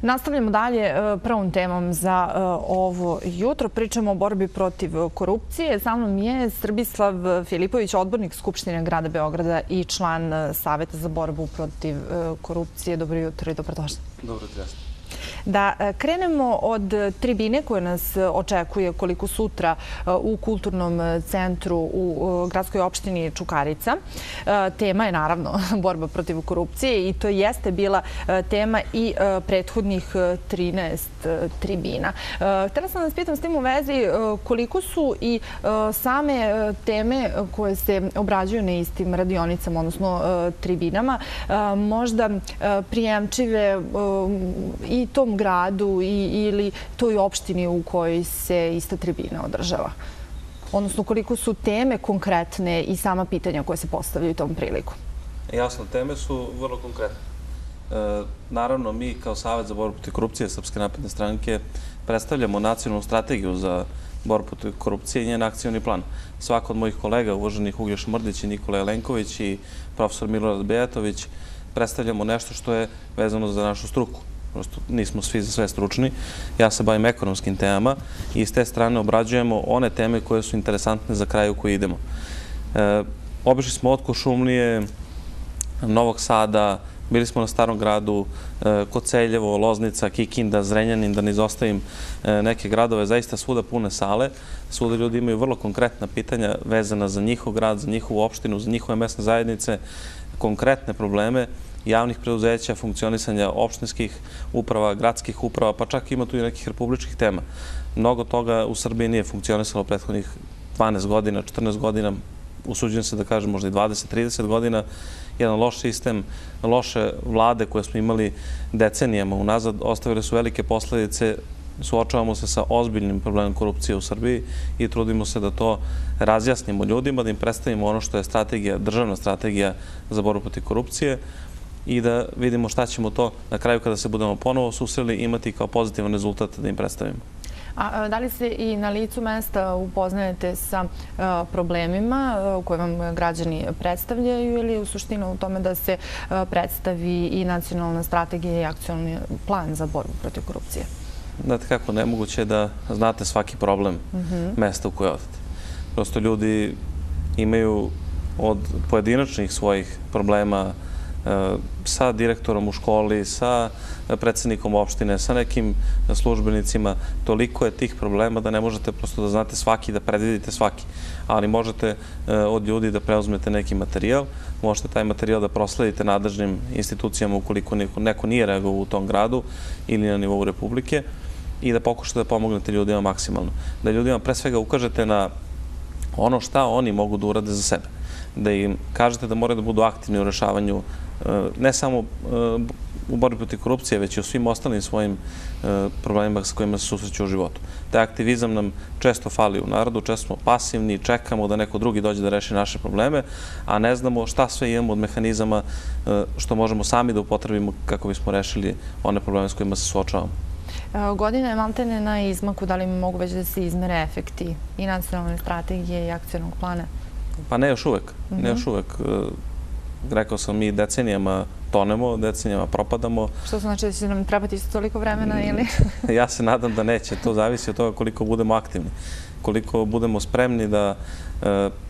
Nastavljamo dalje prvom temom za ovo jutro. Pričamo o borbi protiv korupcije. Sa mnom je Srbislav Filipović, odbornik Skupštine grada Beograda i član Saveta za borbu protiv korupcije. Dobro jutro i dobrodošli. Dobro jutro. Da krenemo od tribine koja nas očekuje koliko sutra u kulturnom centru u gradskoj opštini Čukarica. Tema je naravno borba protiv korupcije i to jeste bila tema i prethodnih 13 tribina. Htela sam da vas pitam s tim u vezi koliko su i same teme koje se obrađuju na istim radionicama, odnosno tribinama, možda prijemčive i tom gradu ili toj opštini u kojoj se ista tribina održava? Odnosno, koliko su teme konkretne i sama pitanja koje se postavljaju tom priliku? Jasno, teme su vrlo konkretne. Naravno, mi kao Savet za borbu protiv korupcije Srpske napredne stranke predstavljamo nacionalnu strategiju za borbu protiv korupcije i njen akcioni plan. Svako od mojih kolega, uvaženih Uglješa Mrdić i Nikola Jelenković i profesor Milorad Bejatović, predstavljamo nešto što je vezano za našu struku. Prosto nismo svi za sve stručni. Ja se bavim ekonomskim temama i s te strane obrađujemo one teme koje su interesantne za kraj u koji idemo. Obišli smo od Kuršumlije, Novog Sada, bili smo na Starom gradu, Koceljevo, Loznica, Kikinda, Zrenjanin, da ne izostavim neke gradove, zaista svuda pune sale. Svuda ljudi imaju vrlo konkretna pitanja vezana za njihov grad, za njihovu opštinu, za njihove mesne zajednice, konkretne probleme javnih preduzeća, funkcionisanja opštinskih uprava, gradskih uprava, pa čak ima tu i nekih republičkih tema. Mnogo toga u Srbiji nije funkcionisalo prethodnih 12 godina, 14 godina, usuđujem se da kažem možda i 20-30 godina. Jedan loš sistem, loše vlade koje smo imali decenijama unazad ostavile su velike posledice. Suočavamo se sa ozbiljnim problemom korupcije u Srbiji i trudimo se da to razjasnimo ljudima, da im predstavimo ono što je strategija, državna strategija za borbu protiv korupcije i da vidimo šta ćemo to na kraju kada se budemo ponovo susreli imati kao pozitivan rezultat da im predstavimo. A da li se i na licu mesta upoznajete sa problemima koje vam građani predstavljaju ili u suštini u tome da se predstavi i nacionalna strategija i akcioni plan za borbu protiv korupcije? Znate kako, nemoguće je da znate svaki problem mesta u koje odete. Prosto ljudi imaju od pojedinačnih svojih problema sa direktorom u školi, sa predsednikom opštine, sa nekim službenicima. Toliko je tih problema da ne možete prosto da znate svaki, da predvidite svaki. Ali možete od ljudi da preuzmete neki materijal, možete taj materijal da prosledite nadležnim institucijama ukoliko neko nije reagovao u tom gradu ili na nivou Republike i da pokušate da pomognete ljudima maksimalno. Da ljudima pre svega ukažete na ono šta oni mogu da urade za sebe. Da im kažete da moraju da budu aktivni u rešavanju ne samo u borbi protiv korupcije, već i u svim ostalim svojim problemima sa kojima se susreću u životu. Taj aktivizam nam često fali u narodu, često smo pasivni, čekamo da neko drugi dođe da reši naše probleme, a ne znamo šta sve imamo od mehanizama što možemo sami da upotrebimo kako bismo rešili one probleme s kojima se suočavamo. Godina je maltene na izmaku, da li mogu već da se izmere efekti i nacionalne strategije i akcionog plana? Pa ne još uvek. Ne još uvek. Rekao sam, mi decenijama tonemo, decenijama propadamo. Što znači da će nam trebati isto toliko vremena ili? Ja se nadam da neće. To zavisi od toga koliko budemo aktivni. Koliko budemo spremni da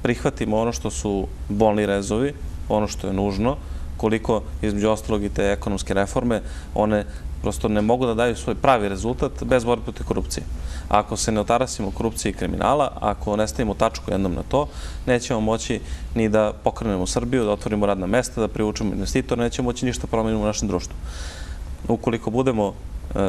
prihvatimo ono što su bolni rezovi, ono što je nužno, koliko između ostalog i te ekonomske reforme, one prosto ne mogu da daju svoj pravi rezultat bez borbe protiv korupcije. Ako se ne otarasimo korupcije i kriminala, ako ne stavimo tačku jednom na to, nećemo moći ni da pokrenemo Srbiju, da otvorimo radna mesta, da privučemo investitora, nećemo moći ništa promeniti u našem društvu. Ukoliko budemo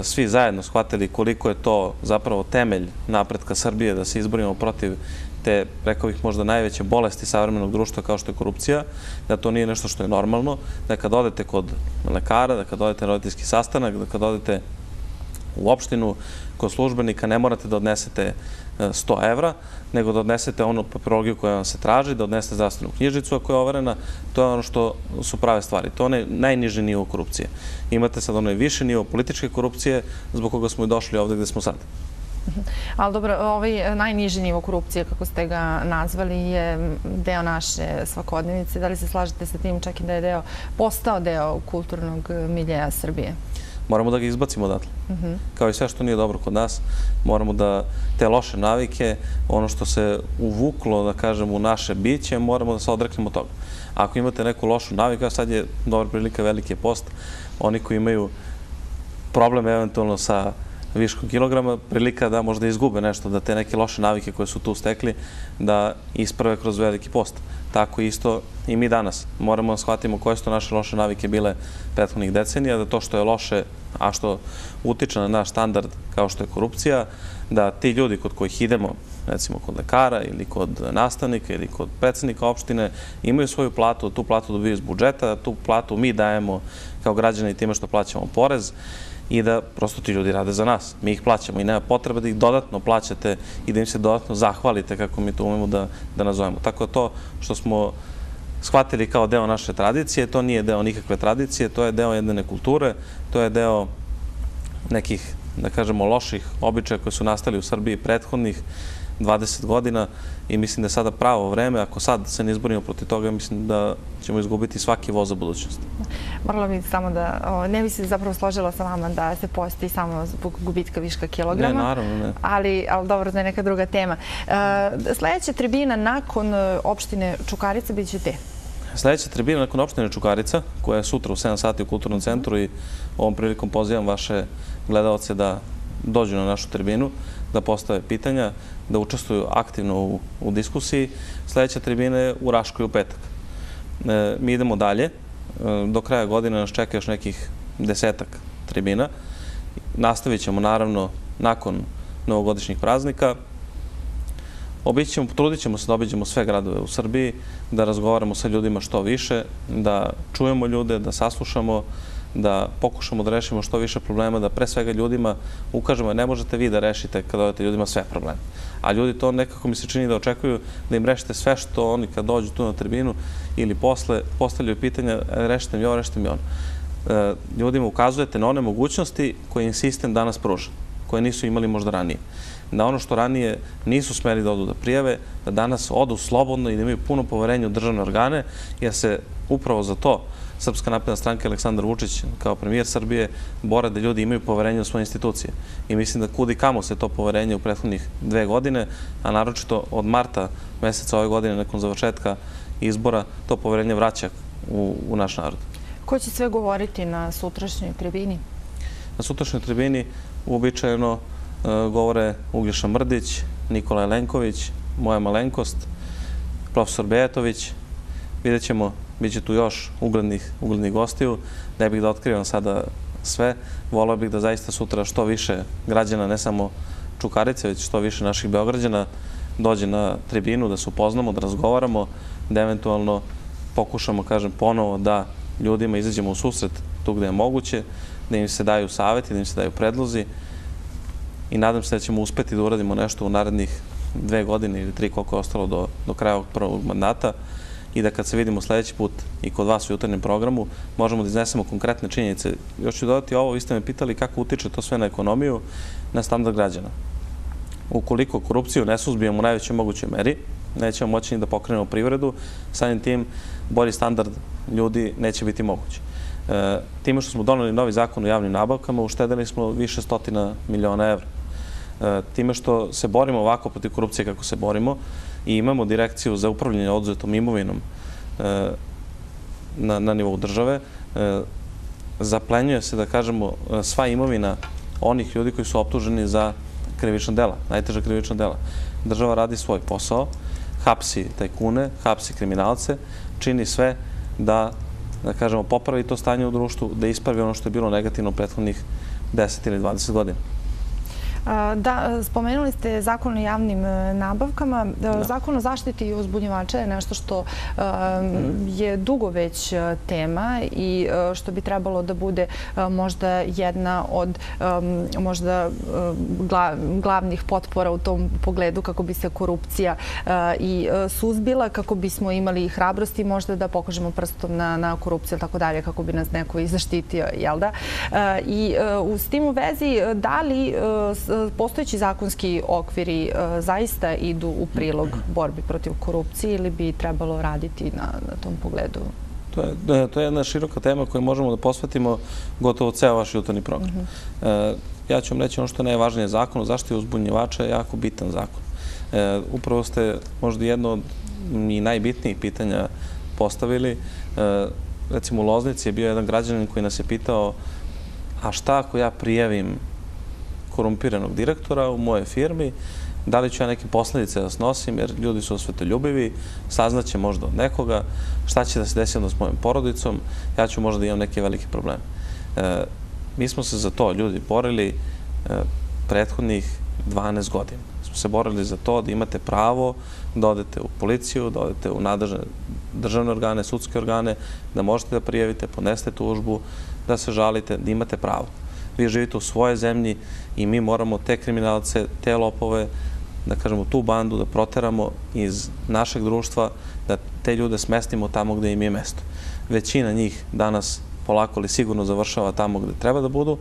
svi zajedno shvatili koliko je to zapravo temelj napretka Srbije, da se izborimo protiv te, rekao bih, možda najveće bolesti savremenog društva kao što je korupcija, da to nije nešto što je normalno, da kad odete kod lekara, da kad odete na roditeljski sastanak, da kad odete u opštinu kod službenika ne morate da odnesete 100 evra, nego da odnesete onu papirologiju koja vam se traži, da odnesete zdravstvenu knjižicu ako je overena. To je ono što su prave stvari. To je onaj najniži nivo korupcije. Imate sad onaj više nivo političke korupcije zbog koga smo i došli ovde gde smo sad. Ali dobro, ovaj najniži nivo korupcije, kako ste ga nazvali, je deo naše svakodnevice. Da li se slažete sa tim, čak i da je postao deo kulturnog miljeja Srbije? moramo da ga izbacimo odatle. Kao i sve što nije dobro kod nas, moramo da te loše navike, ono što se uvuklo, da kažem, u naše biće, moramo da se odreknemo toga. Ako imate neku lošu naviku, a sad je dobra prilika, veliki je post, oni koji imaju problem eventualno sa viškom kilograma, prilika da možda izgube nešto, da te neke loše navike koje su tu stekli, da isprave kroz veliki post. Tako isto i mi danas. Moramo da shvatimo koje su to naše loše navike bile prethodnih decenija, da to što je loše, a što utiče na naš standard kao što je korupcija, da ti ljudi kod kojih idemo, recimo kod lekara ili kod nastavnika ili kod predsednika opštine, imaju svoju platu, tu platu dobiju iz budžeta, tu platu mi dajemo kao građani time što plaćamo porez, i da prosto ti ljudi rade za nas. Mi ih plaćamo i nema potreba da ih dodatno plaćate i da im se dodatno zahvalite, kako mi to umemo da nazovemo. Tako da to što smo shvatili kao deo naše tradicije, to nije deo nikakve tradicije, to je deo jedne nekulture, to je deo nekih, da kažemo, loših običaja koji su nastali u Srbiji prethodnih 20 godina i mislim da je sada pravo vreme. Ako sad se ne izborimo protiv toga, mislim da ćemo izgubiti svaki voz za budućnost. Morala bih samo da, ne bih se zapravo složila sa vama da se posti samo zbog gubitka viška kilograma. Ne, naravno ne. Ali dobro, to je neka druga tema. Sledeća tribina nakon opštine Čukarica bit će te? Sledeća tribina nakon opštine Čukarica, koja je sutra u 7 sati u Kulturnom centru, i ovom prilikom pozivam vaše gledalce da dođu na našu tribinu, da postave pitanja, da učestvuju aktivno u diskusiji. Sledeća tribina je u Raškoj u petak. Mi idemo dalje. Do kraja godine nas čeka još nekih 10-ak tribina. Nastavit ćemo naravno nakon novogodišnjih praznika. Potrudit ćemo se da obiđemo sve gradove u Srbiji, da razgovaramo sa ljudima što više, da čujemo ljude, da saslušamo, da pokušamo da rešimo što više problema, da pre svega ljudima ukažemo, ne možete vi da rešite kada odete ljudima sve probleme. A ljudi to nekako mi se čini da očekuju da im rešite sve što oni kad dođu tu na tribinu ili posle postavljaju pitanja, rešite mi ovo, rešite mi ono. Ljudima ukazujete na one mogućnosti koje im sistem danas pruža, koje nisu imali možda ranije. Da ono što ranije nisu smeli da odu da prijave, da danas odu slobodno i da imaju puno poverenja u državne organe, jer se upravo za to Srpska napredna stranka i Aleksandar Vučić kao premijer Srbije bore da ljudi imaju poverenje u svoje institucije. I mislim da kud i kamo se to poverenje u prethodnih 2 godine, a naročito od marta meseca ove godine, nakon završetka izbora, to poverenje vraća u naš narod. Ko će sve govoriti na sutrašnjoj tribini? Na sutrašnjoj tribini uobičajeno govore Uglješa Mrdić, Nikola Jelenković, moja malenkost, profesor Bejatović. Vidjet ćemo, bit će tu još uglednih gostiju. Ne bih da otkrivam sada sve. Voleo bih da zaista sutra što više građana, ne samo Čukarice, već što više naših Beograđana dođe na tribinu, da se upoznamo, da razgovaramo, da eventualno pokušamo, kažem, ponovo da ljudima izađemo u susret tu gde je moguće, da im se daju saveti, da im se daju predlozi, i nadam se da ćemo uspeti da uradimo nešto u narednih 2 godine ili 3, koliko je ostalo do kraja ovog prvog mandata, i da kad se vidimo sledeći put i kod vas u jutarnjem programu možemo da iznesemo konkretne činjenice. Još ću dodati ovo, vi ste me pitali kako utiče to sve na ekonomiju, na standard građana. Ukoliko korupciju ne suzbijemo u najvećoj mogućoj meri, nećemo moći ni da pokrenemo privredu, samim tim bolji standard ljudi neće biti moguć. Time što smo doneli novi zakon o javnim nabavkama, uštedeli smo više stotina miliona evra. Time što se borimo ovako protiv korupcije kako se borimo i imamo direkciju za upravljanje oduzetom imovinom na nivou države, zaplenjuje se, da kažemo, sva imovina onih ljudi koji su optuženi za krivična dela, najteža krivična dela. Država radi svoj posao, hapsi tajkune, hapsi kriminalce, čini sve da kažemo, popravi to stanje u društvu, da ispravi ono što je bilo negativno prethodnih 10 ili 20 godina. Da, spomenuli ste zakon o javnim nabavkama. Zakon o zaštiti i uzbunjivača je nešto što je dugo već tema i što bi trebalo da bude možda jedna od možda glavnih potpora u tom pogledu kako bi se korupcija i suzbila, kako bismo imali hrabrosti možda da pokažemo prstom na korupciju, tako dalje, kako bi nas neko i zaštitio, jel da? I s tim u vezi, da li postojeći zakonski okviri zaista idu u prilog borbi protiv korupcije ili bi trebalo raditi na tom pogledu To je jedna široka tema koju možemo da posvetimo gotovo ceo vaš jutarnji program. Ja ću vam reći ono što je najvažnije. Zakon o zaštiti uzbunjivača je jako bitan zakon. Upravo ste možda jedno od i najbitnijih pitanja postavili. Recimo u Loznici je bio jedan građanin koji nas je pitao a šta ako ja prijavim korumpiranog direktora u moje firmi, da li ću ja neke posledice da snosim, jer ljudi su osvetoljubivi, saznaće možda od nekoga, šta će da se desi onda s mojom porodicom, ja ću možda da imam neke velike probleme. Mi smo se za to ljudi borili prethodnih 12 godina. Smo se borili za to da imate pravo da odete u policiju, da odete u nadležne državne organe, sudske organe, da možete da prijavite, podnesete tužbu, da se žalite, da imate pravo. Vi živite u svojoj zemlji i mi moramo te kriminalce, te lopove, da kažemo tu bandu, da proteramo iz našeg društva, da te ljude smestimo tamo gde im je mesto. Većina njih danas polako ali sigurno završava tamo gde treba da budu,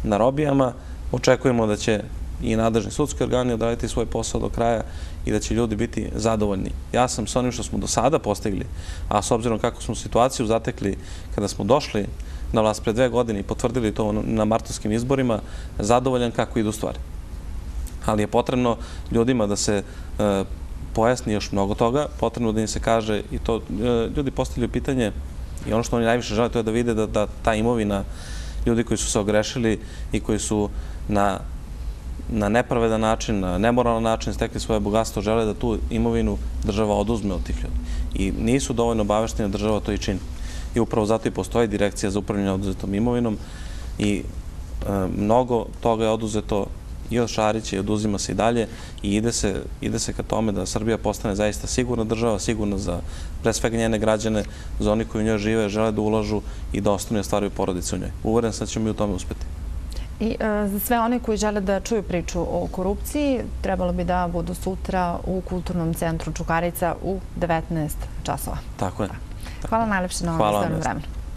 na robijama. Očekujemo da će i nadležni sudski organi odraditi svoj posao do kraja i da će ljudi biti zadovoljni. Ja sam s onim što smo do sada postigli, a s obzirom kako smo situaciju zatekli kada smo došli na vlast pre 2 godine i potvrdili to na martovskim izborima, zadovoljan kako idu stvari. Ali je potrebno ljudima da se pojasni još mnogo toga, potrebno da im se kaže i to ljudi postavljaju pitanje i ono što oni najviše žele to je da vide da ta imovina ljudi koji su se ogrešili i koji su na nepravedan način, na nemoralan način stekli svoje bogatstvo, žele da tu imovinu država oduzme od tih ljudi. I nisu dovoljno obavešteni da država to i čini. I upravo zato i postoji direkcija za upravljanje oduzetom imovinom i mnogo toga je oduzeto i od Šarića i oduzima se i dalje i ide se ka tome da Srbija postane zaista sigurna država, sigurna za pre svega njene građane, za oni koji u njoj žive, žele da ulažu i da ostanu i ostvaruju porodice u njoj. Uveren sam da ćemo mi u tome uspeti. I za sve one koji žele da čuju priču o korupciji, trebalo bi da budu sutra u Kulturnom centru Čukarica u 19 časova. Tako je. Hvala najlepše na ovom vremenu.